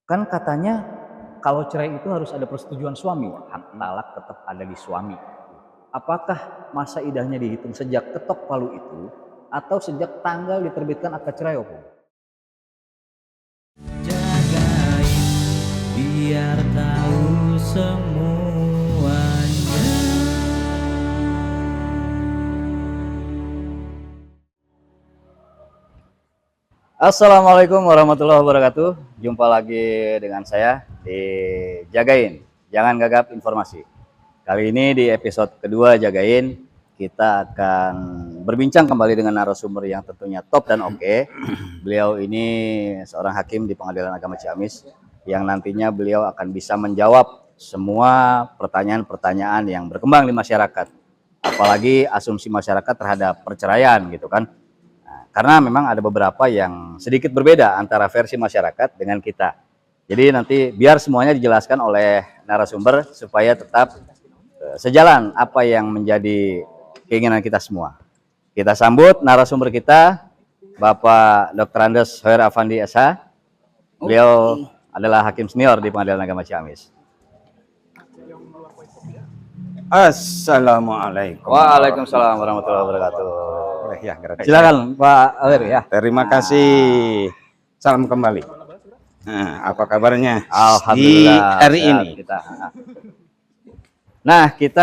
Kan katanya kalau cerai itu harus ada persetujuan suami, hak talak tetap ada di suami. Apakah masa idahnya dihitung sejak ketok palu itu atau sejak tanggal diterbitkan akad cerai, Opung? Jagain biar tahu semuanya. Assalamualaikum warahmatullahi wabarakatuh. Jumpa lagi dengan saya di Jagain, jangan gagap informasi. Kali ini di episode kedua Jagain, kita akan berbincang kembali dengan narasumber yang tentunya top dan oke. Beliau ini seorang hakim di Pengadilan Agama Ciamis yang nantinya beliau akan bisa menjawab semua pertanyaan-pertanyaan yang berkembang di masyarakat. Apalagi asumsi masyarakat terhadap perceraian gitu kan. Karena memang ada beberapa yang sedikit berbeda antara versi masyarakat dengan kita. Jadi nanti biar semuanya dijelaskan oleh narasumber supaya tetap sejalan apa yang menjadi keinginan kita semua. Kita sambut narasumber kita, Bapak Dr. Andes Hoer Afandi SH. Beliau adalah hakim senior di Pengadilan Agama Ciamis. Assalamualaikum. Waalaikumsalam warahmatullahi wabarakatuh. Ya, silakan Pak Awer ya. Terima kasih. Salam kembali. Nah, apa kabarnya? Alhamdulillah. Di hari ini. Kita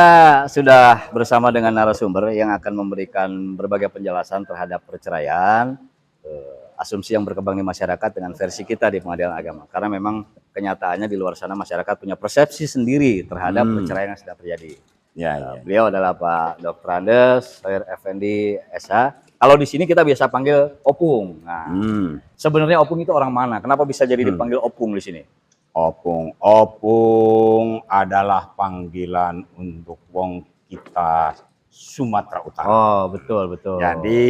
sudah bersama dengan narasumber yang akan memberikan berbagai penjelasan terhadap perceraian, asumsi yang berkembang di masyarakat dengan versi kita di Pengadilan Agama. Karena memang kenyataannya di luar sana masyarakat punya persepsi sendiri terhadap perceraian yang sedang terjadi. Ya. Beliau adalah Pak Dr. Andes Hoer Afandi SH. Kalau di sini kita biasa panggil Opung. Nah, sebenarnya Opung itu orang mana? Kenapa bisa jadi dipanggil Opung di sini? Opung adalah panggilan untuk wong kita Sumatera Utara. Oh, betul. Jadi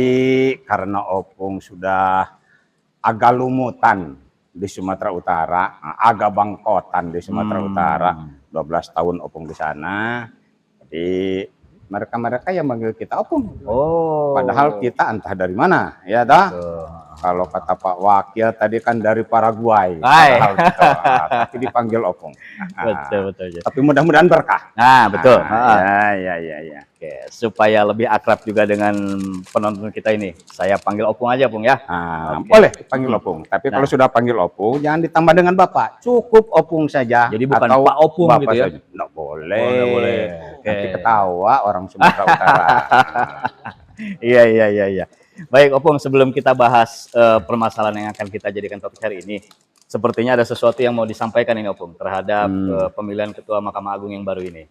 karena Opung sudah agak lumutan di Sumatera Utara, agak bangkotan di Sumatera Utara, 12 tahun Opung di sana. Jadi mereka yang manggil kita Opung. Oh. Padahal kita entah dari mana, ya dah. Kalau kata Pak Wakil tadi kan dari Paraguay. Tapi dipanggil Opung. Betul. Tapi mudah-mudahan berkah. Nah, betul. Ya. Oke, supaya lebih akrab juga dengan penonton kita ini, saya panggil Opung aja, Pung ya. Boleh panggil Opung. Tapi kalau sudah panggil Opung, jangan ditambah dengan Bapak. Cukup Opung saja. Jadi bukan atau Pak Opung Bapak gitu ya? saja. Nggak boleh. Nanti Oke. ketawa orang Sumatera Utara. Iya. Baik, Opung, sebelum kita bahas permasalahan yang akan kita jadikan topik hari ini, sepertinya ada sesuatu yang mau disampaikan ini, Opung, terhadap pemilihan Ketua Mahkamah Agung yang baru ini.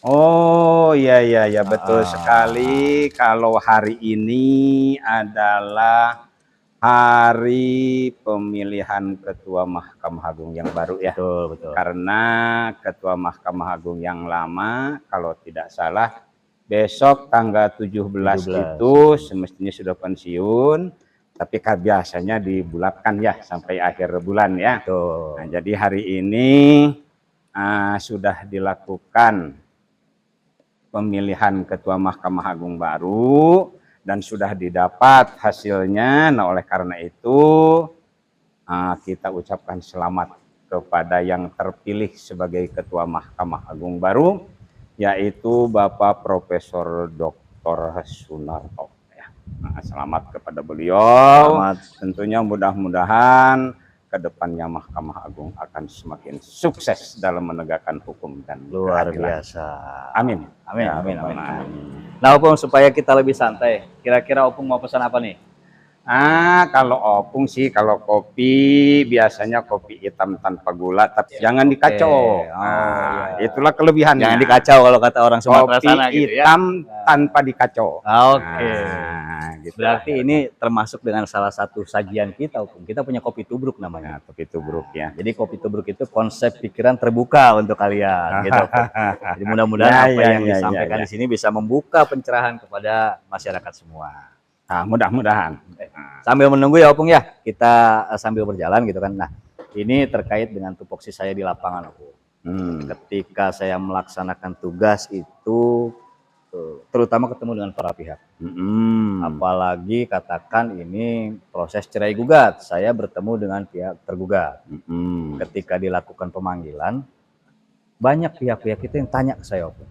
Oh iya betul sekali. Kalau hari ini adalah hari pemilihan Ketua Mahkamah Agung yang baru ya. Betul. Karena Ketua Mahkamah Agung yang lama kalau tidak salah besok tanggal 17 itu semestinya sudah pensiun, tapi biasanya dibulatkan ya sampai akhir bulan ya. Nah, jadi hari ini sudah dilakukan pemilihan Ketua Mahkamah Agung baru dan sudah didapat hasilnya. Nah, oleh karena itu kita ucapkan selamat kepada yang terpilih sebagai Ketua Mahkamah Agung baru, yaitu Bapak Profesor Dr. Sunarto. Selamat kepada beliau. Tentunya mudah-mudahan kedepannya Mahkamah Agung akan semakin sukses dalam menegakkan hukum dan luar keadilan. biasa. Amin. Nah, Opung, supaya kita lebih santai, kira-kira Opung mau pesan apa nih? Kalau Opung sih, kalau kopi biasanya kopi hitam tanpa gula, tapi jangan dikacau. Itulah kelebihannya. Jangan dikacau kalau kata orang Sumatera sana gitu ya. Hitam tanpa dikacau. Gitu. Berarti ini termasuk dengan salah satu sajian kita, Opung. Kita punya kopi tubruk namanya. Kopi tubruk ya. Jadi kopi tubruk itu konsep pikiran terbuka untuk kalian, gitu. Jadi mudah-mudahan apa yang disampaikan di sini bisa membuka pencerahan kepada masyarakat semua. Mudah-mudahan. Sambil menunggu ya, Opung ya, kita sambil berjalan gitu kan. Nah, ini terkait dengan tupoksi saya di lapangan, Opung. Ketika saya melaksanakan tugas itu terutama ketemu dengan para pihak. Apalagi katakan ini proses cerai gugat, saya bertemu dengan pihak tergugat. Ketika dilakukan pemanggilan, banyak pihak-pihak itu yang tanya ke saya, Opung.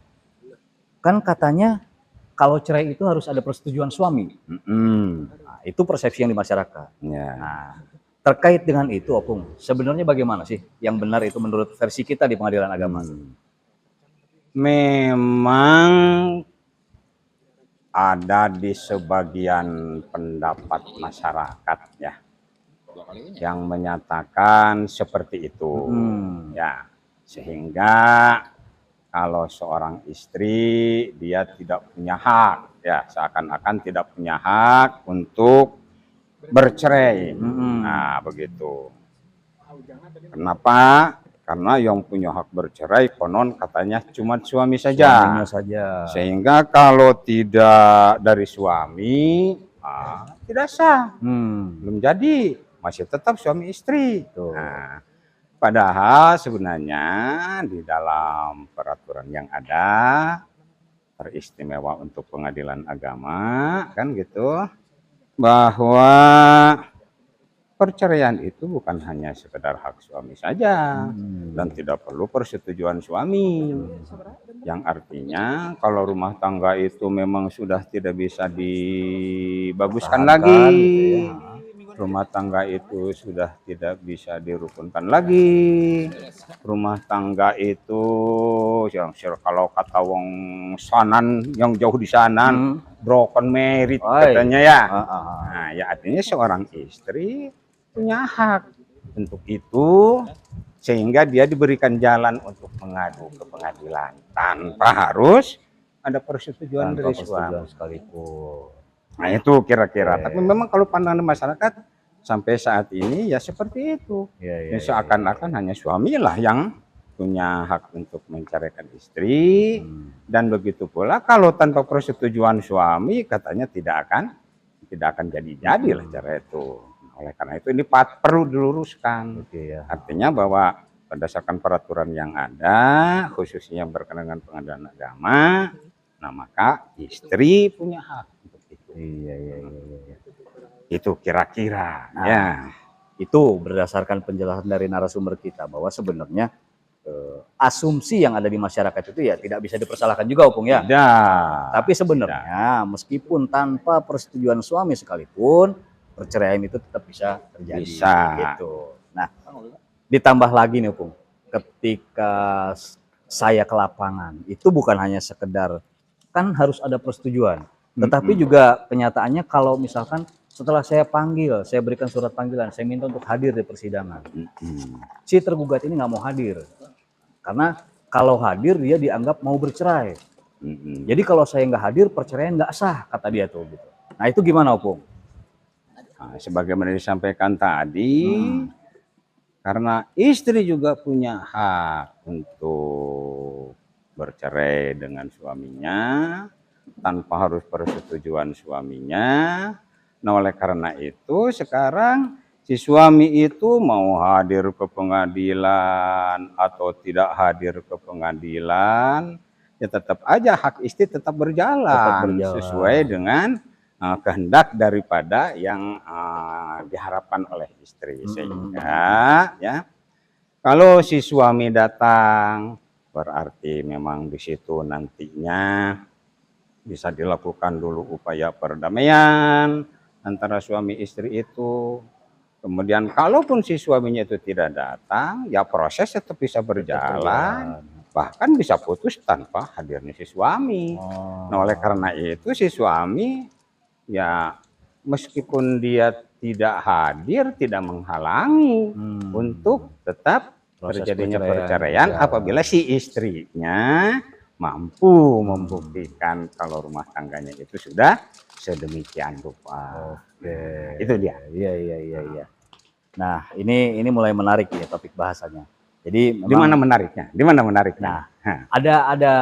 Kan katanya kalau cerai itu harus ada persetujuan suami. Nah, itu persepsi yang di masyarakat. Nah, terkait dengan itu, Opung, sebenarnya bagaimana sih yang benar itu menurut versi kita di pengadilan agama? Memang ada di sebagian pendapat masyarakat ya yang menyatakan seperti itu. Ya, sehingga kalau seorang istri dia tidak punya hak, ya seakan-akan tidak punya hak untuk bercerai. Nah, begitu. Kenapa? Karena yang punya hak bercerai konon katanya cuma suami saja. Suaminya saja. Sehingga kalau tidak dari suami, tidak sah. Belum jadi, masih tetap suami istri. Nah, padahal sebenarnya di dalam peraturan yang ada, teristimewa untuk pengadilan agama, kan gitu, bahwa perceraian itu bukan hanya sekedar hak suami saja dan tidak perlu persetujuan suami. Yang artinya kalau rumah tangga itu memang sudah tidak bisa dibaguskan lagi, rumah tangga itu sudah tidak bisa dirukunkan lagi, rumah tangga itu yang kalau kata wong sanan yang jauh di sana broken married katanya ya. Nah, ya artinya seorang istri punya hak untuk itu, sehingga dia diberikan jalan untuk mengadu ke pengadilan tanpa harus ada persetujuan dari suami sekalipun. Nah itu kira-kira. Tapi memang kalau pandangan masyarakat sampai saat ini ya seperti itu. Seakan-akan hanya suamilah yang punya hak untuk menceraikan istri, dan begitu pula kalau tanpa persetujuan suami katanya tidak akan jadi lah cerai itu. Oleh karena itu ini perlu diluruskan. Artinya bahwa berdasarkan peraturan yang ada, khususnya berkenaan dengan pengadilan agama, nah maka istri punya hak untuk itu. Itu kira-kira. Nah, itu berdasarkan penjelasan dari narasumber kita bahwa sebenarnya asumsi yang ada di masyarakat itu ya tidak bisa dipersalahkan juga, Opung ya. Tapi sebenarnya meskipun tanpa persetujuan suami sekalipun, perceraian itu tetap bisa terjadi. Gitu. Nah, ditambah lagi nih, Opung, ketika saya ke lapangan itu bukan hanya sekedar kan harus ada persetujuan, tetapi juga kenyataannya kalau misalkan setelah saya panggil, saya berikan surat panggilan, saya minta untuk hadir di persidangan, si tergugat ini nggak mau hadir karena kalau hadir dia dianggap mau bercerai. Jadi kalau saya nggak hadir perceraian nggak sah kata dia tuh gitu. Nah itu gimana, Opung? Nah, sebagaimana disampaikan tadi, karena istri juga punya hak untuk bercerai dengan suaminya tanpa harus persetujuan suaminya. Nah, oleh karena itu sekarang si suami itu mau hadir ke pengadilan atau tidak hadir ke pengadilan, ya tetap aja hak istri tetap berjalan sesuai dengan kehendak daripada yang diharapkan oleh istri. Sehingga ya kalau si suami datang berarti memang di situ nantinya bisa dilakukan dulu upaya perdamaian antara suami istri itu. Kemudian kalaupun si suaminya itu tidak datang, ya proses tetap bisa berjalan. Bahkan bisa putus tanpa hadirnya si suami. Nah, oleh karena itu si suami ya meskipun dia tidak hadir tidak menghalangi untuk tetap terjadinya perceraian apabila si istrinya mampu membuktikan kalau rumah tangganya itu sudah sedemikian rupa. Itu dia. Iya. Nah, ini mulai menarik ya topik bahasanya. Jadi di mana menariknya? Di mana menariknya? Nah, ada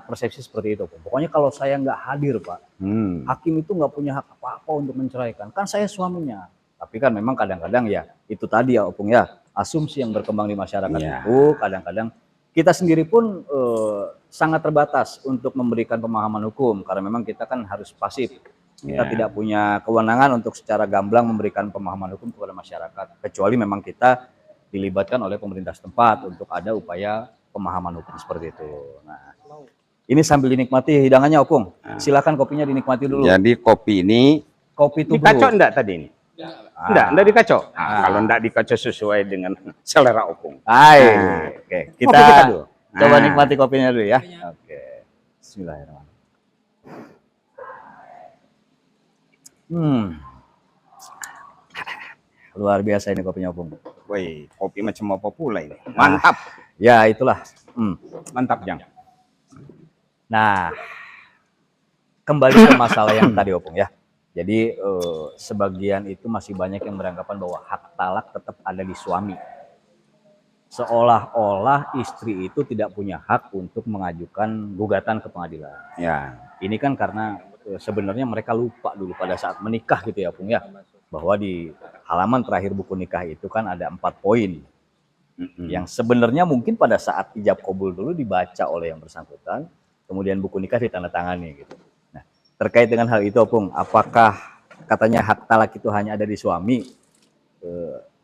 persepsi seperti itu. Pokoknya kalau saya nggak hadir, Pak, hakim itu nggak punya hak apa-apa untuk menceraikan. Kan saya suaminya. Tapi kan memang kadang-kadang ya itu tadi ya, Opung ya, asumsi yang berkembang di masyarakat itu kadang-kadang kita sendiri pun sangat terbatas untuk memberikan pemahaman hukum karena memang kita kan harus pasif. Kita Ya. tidak punya kewenangan untuk secara gamblang memberikan pemahaman hukum kepada masyarakat kecuali memang kita dilibatkan oleh pemerintah setempat untuk ada upaya pemahaman hukum seperti itu. Nah, ini sambil dinikmati hidangannya Opung. Silakan kopinya dinikmati dulu. Jadi kopi ini Kopi tubruk. dikacau enggak tadi ini? Enggak dikacau. Kalau enggak dikacau sesuai dengan selera Opung. Hai. Nah, Oke, kopi kita dulu. coba Nah. nikmati kopinya dulu ya. Oke. Bismillahirrahmanirrahim. Luar biasa ini kopinya Opung. Woi, kopi macam apa pula ini? Mantap. Ya, itulah. Mantap, Jang. Nah, kembali ke masalah yang tadi Opung ya. Jadi sebagian itu masih banyak yang beranggapan bahwa hak talak tetap ada di suami. Seolah-olah istri itu tidak punya hak untuk mengajukan gugatan ke pengadilan. Ya. Ini kan karena sebenarnya mereka lupa dulu pada saat menikah gitu ya Opung ya. Bahwa di halaman terakhir buku nikah itu kan ada 4 poin. Yang sebenarnya mungkin pada saat ijab kabul dulu dibaca oleh yang bersangkutan, kemudian buku nikah ditandatangani gitu. Nah, terkait dengan hal itu Opung, apakah katanya hak talak itu hanya ada di suami?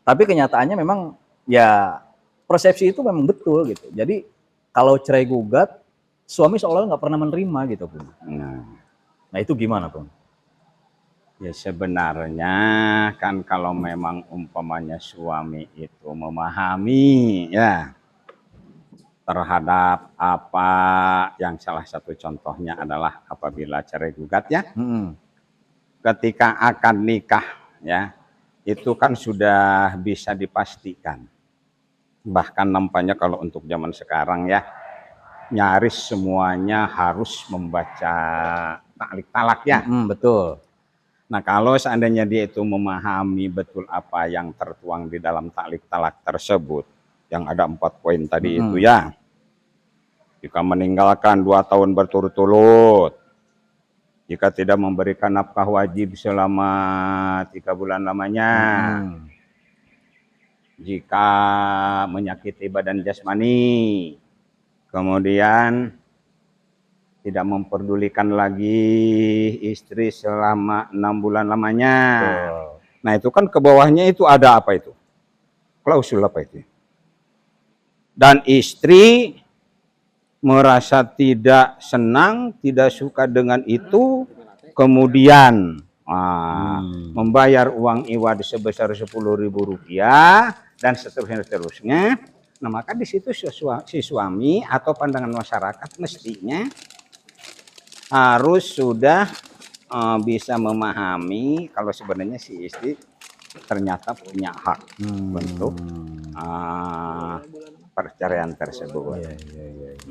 Tapi kenyataannya memang ya persepsi itu memang betul gitu. Jadi kalau cerai gugat, suami seolah nggak pernah menerima gitu Opung. Nah itu gimana Opung? Ya sebenarnya kan kalau memang umpamanya suami itu memahami ya terhadap apa yang salah satu contohnya adalah apabila cerai gugat ya, ketika akan nikah ya itu kan sudah bisa dipastikan. Bahkan nampaknya kalau untuk zaman sekarang ya nyaris semuanya harus membaca taklik talak ya. Betul. Nah kalau seandainya dia itu memahami betul apa yang tertuang di dalam taklik talak tersebut, yang ada 4 poin tadi itu ya, jika meninggalkan 2 tahun berturut-turut, jika tidak memberikan nafkah wajib selama 3 bulan lamanya, jika menyakiti badan jasmani, kemudian tidak memperdulikan lagi istri selama 6 bulan lamanya. Nah itu kan ke bawahnya itu ada apa itu? Klausul apa itu? Dan istri merasa tidak senang, tidak suka dengan itu, kemudian membayar uang iwad sebesar Rp10.000 dan seterusnya. Nah maka di situ si suami atau pandangan masyarakat mestinya harus sudah bisa memahami kalau sebenarnya si istri ternyata punya hak untuk perceraian tersebut.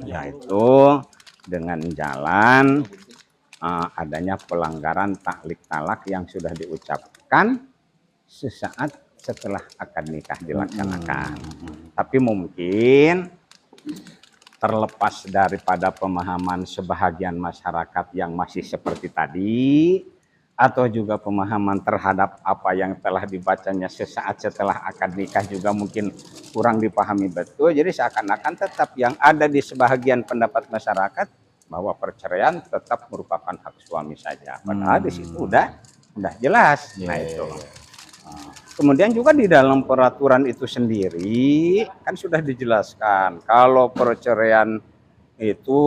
Yaitu dengan jalan adanya pelanggaran taklik talak yang sudah diucapkan sesaat setelah akad nikah dilaksanakan. Tapi mungkin terlepas daripada pemahaman sebahagian masyarakat yang masih seperti tadi, atau juga pemahaman terhadap apa yang telah dibacanya sesaat setelah akad nikah juga mungkin kurang dipahami betul. Jadi seakan-akan tetap yang ada di sebahagian pendapat masyarakat bahwa perceraian tetap merupakan hak suami saja. Padahal di situ udah jelas. Nah itu. Kemudian juga di dalam peraturan itu sendiri kan sudah dijelaskan kalau perceraian itu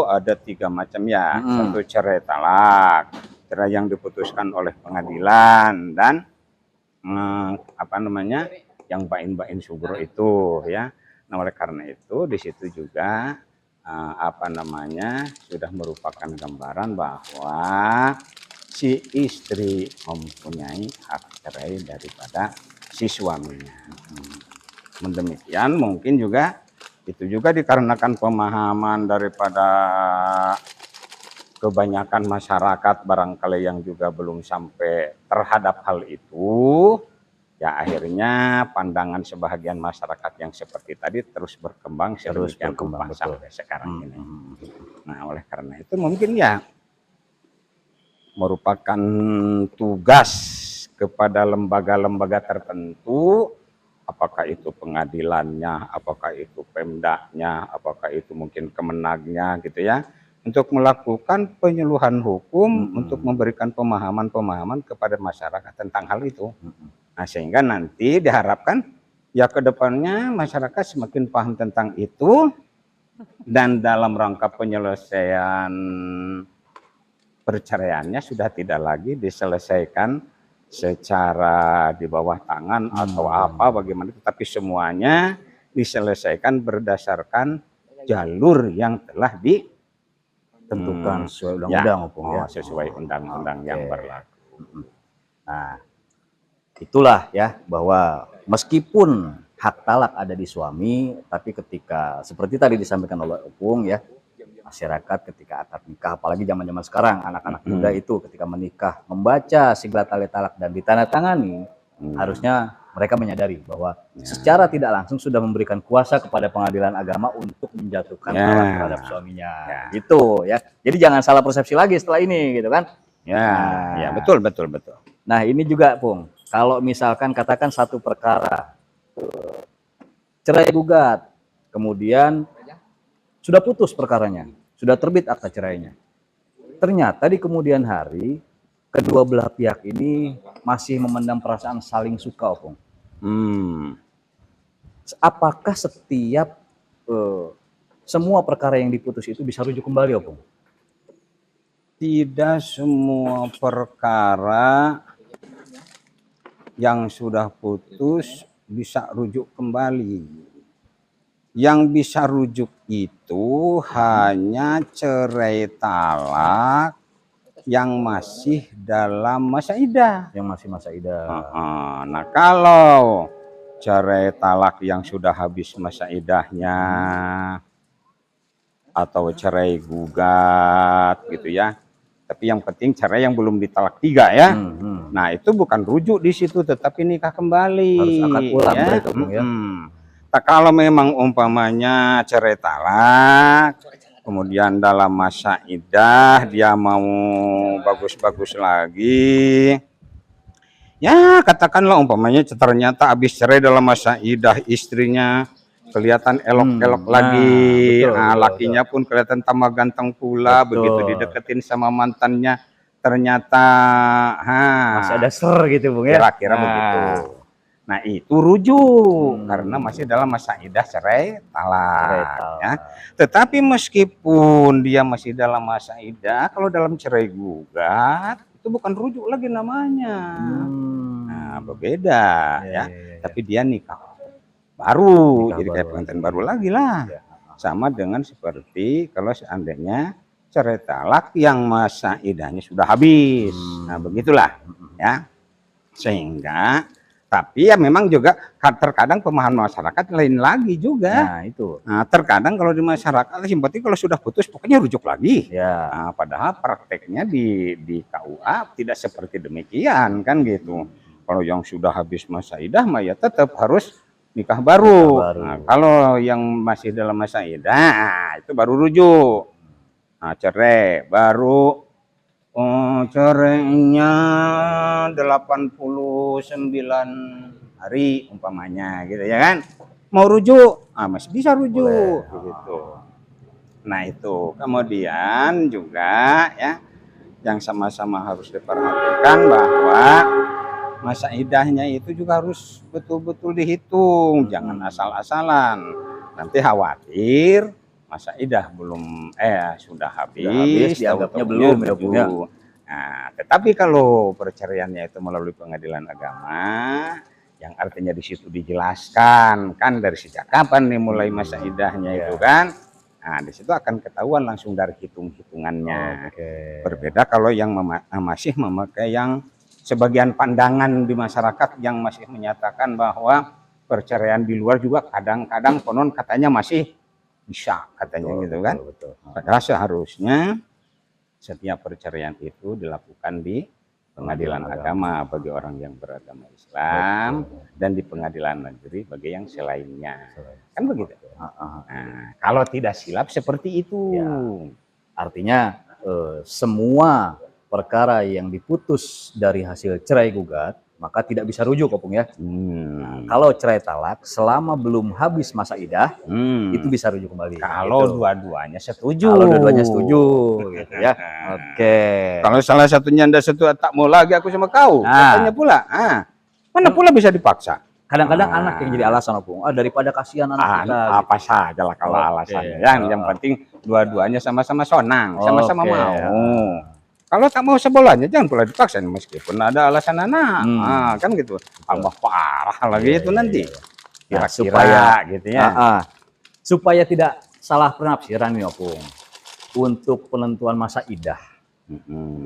ada 3 macam ya. Satu cerai talak, cerai yang diputuskan oleh pengadilan, dan yang bain sugro itu ya. Nah oleh karena itu di situ juga sudah merupakan gambaran bahwa si istri mempunyai hak cerai daripada si suaminya. Demikian mungkin juga itu juga dikarenakan pemahaman daripada kebanyakan masyarakat barangkali yang juga belum sampai terhadap hal itu, ya akhirnya pandangan sebahagian masyarakat yang seperti tadi terus berkembang sedemikian rupa sampai sekarang ini. Nah oleh karena itu mungkin ya merupakan tugas kepada lembaga-lembaga tertentu, apakah itu pengadilannya, apakah itu pemdanya, apakah itu mungkin kemenagnya gitu ya, untuk melakukan penyuluhan hukum untuk memberikan pemahaman-pemahaman kepada masyarakat tentang hal itu. Nah, sehingga nanti diharapkan ya ke depannya masyarakat semakin paham tentang itu, dan dalam rangka penyelesaian perceraiannya sudah tidak lagi diselesaikan secara di bawah tangan atau apa bagaimana, tetapi semuanya diselesaikan berdasarkan jalur yang telah Tentukan sesuai undang-undang Opung ya. sesuai undang-undang yang berlaku. Nah, itulah ya bahwa meskipun hak talak ada di suami, tapi ketika seperti tadi disampaikan oleh Opung ya, masyarakat ketika akad nikah, apalagi zaman-zaman sekarang anak-anak muda itu ketika menikah membaca sigla tali talak dan ditandatangani, harusnya mereka menyadari bahwa secara tidak langsung sudah memberikan kuasa kepada pengadilan agama untuk menjatuhkan talak terhadap suaminya, gitu ya. Jadi jangan salah persepsi lagi setelah ini, gitu kan? Ya, betul. Nah ini juga Pung, kalau misalkan katakan satu perkara cerai gugat, kemudian sudah putus perkaranya, sudah terbit akta cerainya. Ternyata di kemudian hari kedua belah pihak ini masih memendam perasaan saling suka, Opung. Apakah setiap semua perkara yang diputus itu bisa rujuk kembali, Opung? Tidak semua perkara yang sudah putus bisa rujuk kembali. Yang bisa rujuk itu hanya cerai talak yang masih dalam masa idah. Yang masih masa idah. Nah, kalau cerai talak yang sudah habis masa idahnya atau cerai gugat gitu ya. Tapi yang penting cerai yang belum ditalak 3 ya. Nah, itu bukan rujuk di situ, tetapi nikah kembali. Harus akad ulang ya. Opung, ya. Nah, kalau memang umpamanya cerai talak, kemudian dalam masa idah dia mau bagus-bagus lagi, ya katakanlah umpamanya ternyata habis cerai dalam masa idah istrinya kelihatan elok-elok lagi, lakinya pun kelihatan tambah ganteng pula, begitu dideketin sama mantannya ternyata masih ada ser gitu Bung ya. Kira-kira begitu. Nah, itu rujuk karena masih dalam masa idah cerai talak. Ya. Tetapi meskipun dia masih dalam masa idah, kalau dalam cerai gugat itu bukan rujuk lagi namanya. Nah, berbeda ya. Tapi dia nikah baru, jadi kayak pengantin baru lagi lah. Sama dengan seperti kalau seandainya cerai talak yang masa idahnya sudah habis. Nah, begitulah ya. Sehingga tapi ya memang juga terkadang pemahaman masyarakat lain lagi juga. Nah, itu. Nah, terkadang kalau di masyarakat simpati kalau sudah putus pokoknya rujuk lagi. Ya. Nah, padahal prakteknya di KUA tidak seperti demikian kan gitu. Kalau yang sudah habis masa idah mah ya tetap harus nikah baru. Nah, kalau yang masih dalam masa idah itu baru rujuk. Nah, cerai baru cerainya 89 hari umpamanya gitu ya kan. Mau rujuk, masih bisa rujuk gitu. Nah, itu kemudian juga ya yang sama-sama harus diperhatikan bahwa masa idahnya itu juga harus betul-betul dihitung, jangan asal-asalan. Nanti khawatir masa idah belum sudah habis dianggapnya belum ya Bu. Nah, tetapi kalau perceraiannya itu melalui pengadilan agama, yang artinya di situ dijelaskan kan dari sejak kapan nih mulai masa idahnya itu kan. Nah, di situ akan ketahuan langsung dari hitung-hitungannya. Berbeda kalau yang masih memakai yang sebagian pandangan di masyarakat yang masih menyatakan bahwa perceraian di luar juga kadang-kadang konon katanya masih bisa katanya gitu kan. Padahal seharusnya setiap perceraian itu dilakukan di pengadilan agama bagi orang yang beragama Islam dan di pengadilan negeri bagi yang selainnya. Kan begitu. Nah, kalau tidak silap seperti itu. Ya. Artinya semua perkara yang diputus dari hasil cerai gugat maka tidak bisa rujuk Opung ya. Hmm. Kalau cerai talak selama belum habis masa iddah itu Hmm. bisa rujuk kembali. Kalau gitu. dua-duanya setuju. Kalau dua-duanya setuju gitu ya. Oke. Kalau salah satunya ndak setuju, tak mau lagi aku sama kau, Nah. katanya pula. Mana pula bisa dipaksa? Kadang-kadang anak yang jadi alasan Opung. Daripada kasihan anak kita. Apa saja lah kalau Oke. alasannya. Yang penting dua-duanya sama-sama sonang, sama-sama Oke. mau. Kalau tak mau sebolanya jangan pula dipaksa meskipun ada alasan anak. Kan gitu. Tambah parah lagi itu nanti. Nah, Kira-kira gitu ya. Supaya tidak salah penafsiran nih Opung. Untuk penentuan masa iddah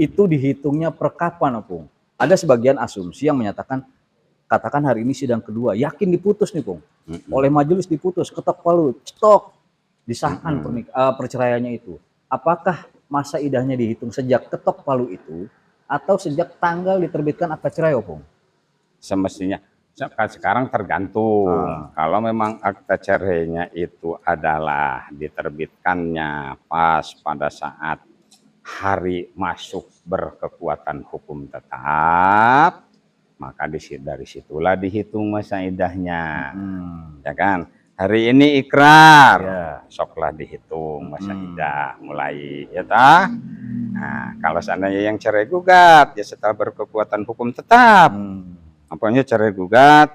itu dihitungnya per kapan Opung? Ada sebagian asumsi yang menyatakan katakan hari ini sidang kedua, yakin diputus nih Pung. Oleh majelis diputus, ketok palu, cetok, disahkan perceraiannya itu. Apakah masa iddahnya dihitung sejak ketok palu itu atau sejak tanggal diterbitkan akta cerai Opung? Semestinya sekarang tergantung. Kalau memang akta cerainya itu adalah diterbitkannya pas pada saat hari masuk berkekuatan hukum tetap, maka dari situlah dihitung masa iddahnya. Ya kan? Hari ini ikrar, besoklah dihitung masa iddah mulai, ya tah. Nah, kalau seandainya yang cerai gugat ya setelah berkekuatan hukum tetap. Apanya cerai gugat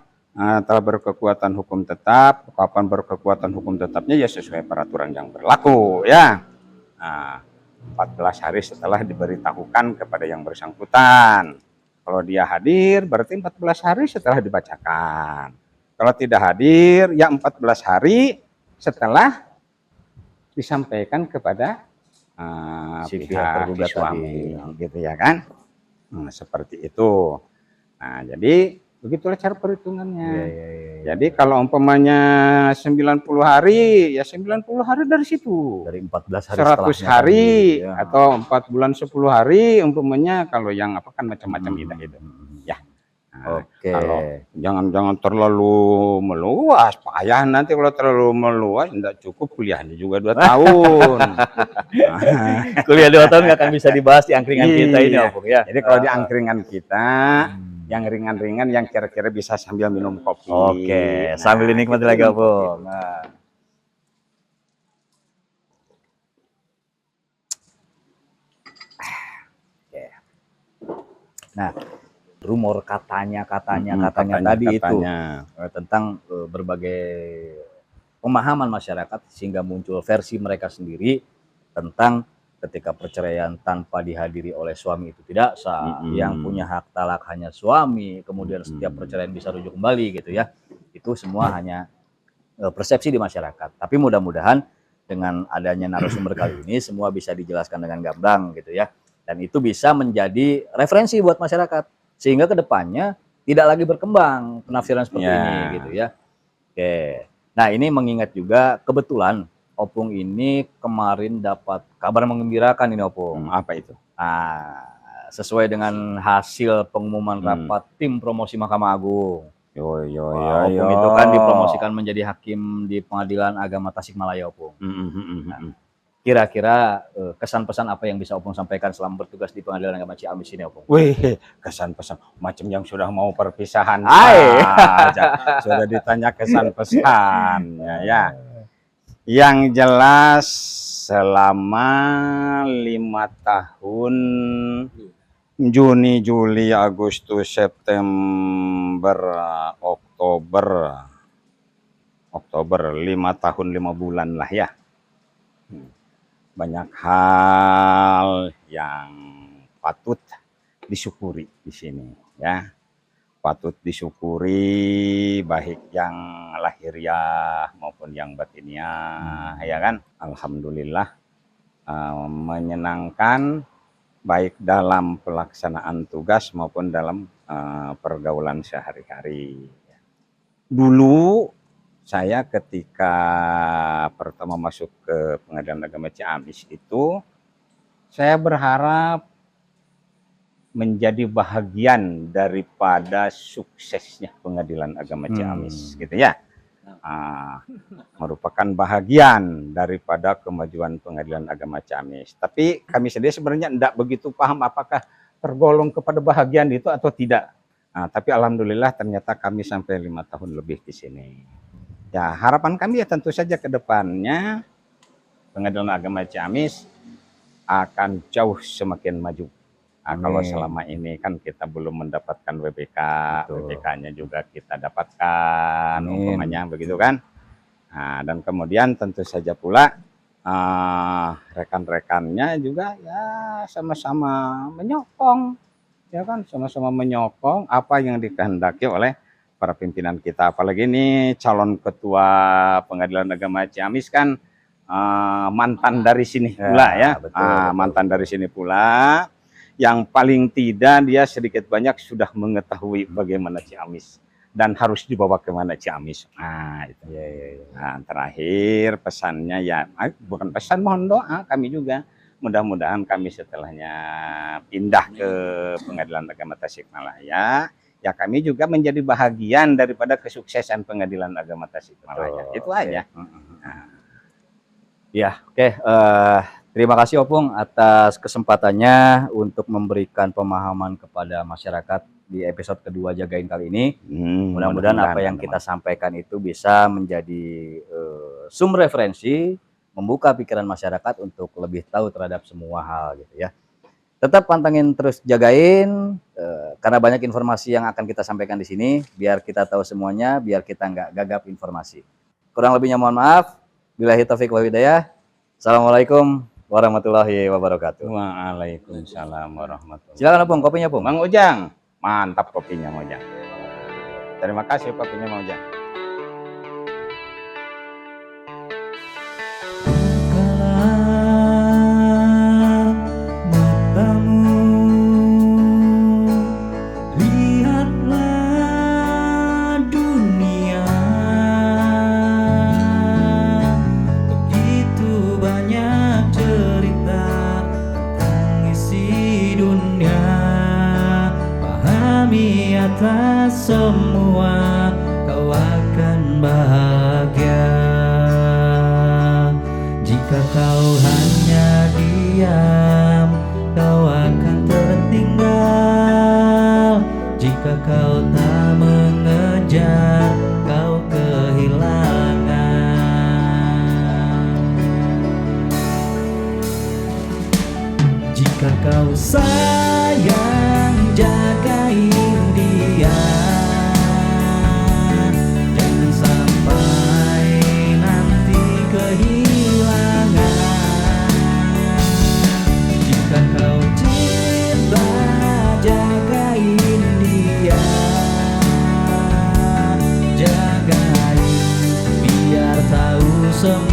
telah berkekuatan hukum tetap, kapan berkekuatan hukum tetapnya ya sesuai peraturan yang berlaku ya. 14 hari setelah diberitahukan kepada yang bersangkutan. Kalau dia hadir berarti 14 hari setelah dibacakan. Kalau tidak hadir ya 14 hari setelah disampaikan kepada pihak si suami gitu ya kan. Seperti itu. Nah, jadi begitulah cara perhitungannya. Jadi kalau umpamanya 90 hari, ya 90 hari dari situ. Dari 14 hari 100 hari atau 4 bulan 10 hari umpamanya kalau yang apa kan macam-macam iddah itu. Ya. Nah, kalau jangan terlalu meluas, payah nanti kalau terlalu meluas enggak cukup kuliahnya juga 2 tahun. Kuliah 2 tahun nggak akan bisa dibahas di angkringan kita ini Opung ya. Jadi kalau di angkringan kita yang ringan-ringan yang kira-kira bisa sambil minum kopi. Oke, sambil dinikmati lagi Opung. Nah, rumor katanya tadi itu tentang berbagai pemahaman masyarakat sehingga muncul versi mereka sendiri tentang ketika perceraian tanpa dihadiri oleh suami itu tidak sah, yang punya hak talak hanya suami, kemudian setiap perceraian bisa rujuk kembali gitu ya. Itu semua hanya persepsi di masyarakat. Tapi mudah-mudahan dengan adanya narasumber kali ini semua bisa dijelaskan dengan gamblang gitu ya. Dan itu bisa menjadi referensi buat masyarakat sehingga kedepannya tidak lagi berkembang penafsiran seperti ini gitu ya. Oke. Nah, ini mengingat juga kebetulan Opung ini kemarin dapat kabar menggembirakan ini Opung. Apa itu? Sesuai dengan hasil pengumuman rapat tim promosi Mahkamah Agung. Opung itu kan dipromosikan menjadi hakim di Pengadilan Agama Tasikmalaya Opung. Kira-kira kesan pesan apa yang bisa Opung sampaikan selama bertugas di Pengadilan Agama Ciamis ini Opung? Wih, kesan pesan macam yang sudah mau perpisahan sudah ditanya kesan pesannya ya. Yang jelas selama 5 tahun Juni, Juli, Agustus, September, Oktober 5 tahun 5 bulan lah ya. Banyak hal yang patut disyukuri di sini ya. Patut disyukuri baik yang lahiriah maupun yang batiniah ya kan. Alhamdulillah menyenangkan baik dalam pelaksanaan tugas maupun dalam pergaulan sehari-hari. Dulu saya ketika pertama masuk ke Pengadilan Agama Ciamis itu saya berharap menjadi bahagian daripada suksesnya Pengadilan Agama Ciamis gitu ya. Merupakan bahagian daripada kemajuan Pengadilan Agama Ciamis. Tapi kami sendiri sebenarnya tidak begitu paham apakah tergolong kepada bahagian itu atau tidak. Nah, tapi alhamdulillah ternyata kami sampai 5 tahun lebih di sini. Ya, harapan kami ya tentu saja ke depannya Pengadilan Agama Ciamis akan jauh semakin maju. Nah, kalau selama ini kan kita belum mendapatkan WBK, WBK-nya juga kita dapatkan, umpamanya begitu kan. Nah, dan kemudian tentu saja pula rekan-rekannya juga ya sama-sama menyokong, ya kan, sama-sama menyokong apa yang dikehendaki oleh para pimpinan kita. Apalagi ini calon ketua Pengadilan Agama Ciamis kan mantan dari sini pula ya, mantan dari sini pula. Yang paling tidak dia sedikit banyak sudah mengetahui bagaimana Ciamis dan harus dibawa ke mana Ciamis. Nah, itu. Nah, terakhir pesannya ya, bukan pesan, mohon doa kami juga. Mudah-mudahan kami setelahnya pindah ke Pengadilan Agama Tasikmalaya, ya kami juga menjadi bahagian daripada kesuksesan Pengadilan Agama Tasikmalaya. Itu aja. Nah. Ya, oke. Terima kasih Opung atas kesempatannya untuk memberikan pemahaman kepada masyarakat di episode kedua Jagain kali ini. Mudah-mudahan apa yang kita sampaikan itu bisa menjadi sumber referensi, membuka pikiran masyarakat untuk lebih tahu terhadap semua hal gitu ya. Tetap pantengin terus Jagain, karena banyak informasi yang akan kita sampaikan di sini, biar kita tahu semuanya, biar kita nggak gagap informasi. Kurang lebihnya mohon maaf. Billahi taufiq wal hidayah. Assalamualaikum warahmatullahi wabarakatuh. Waalaikumsalam warahmatullahi wabarakatuh. Silakan Opung, kopinya Opung. Mang Ujang, mantap kopinya Mang Ujang. Terima kasih kopinya Mang Ujang. Atas semua kau akan bahagia. Jika kau hanya diam, kau akan tertinggal. Jika kau tak mengejar, kau kehilangan. Jika kau sayang, jagain dia, jangan sampai nanti kehilangan. Jika kau cinta, jagain dia, jagain biar tahu semua.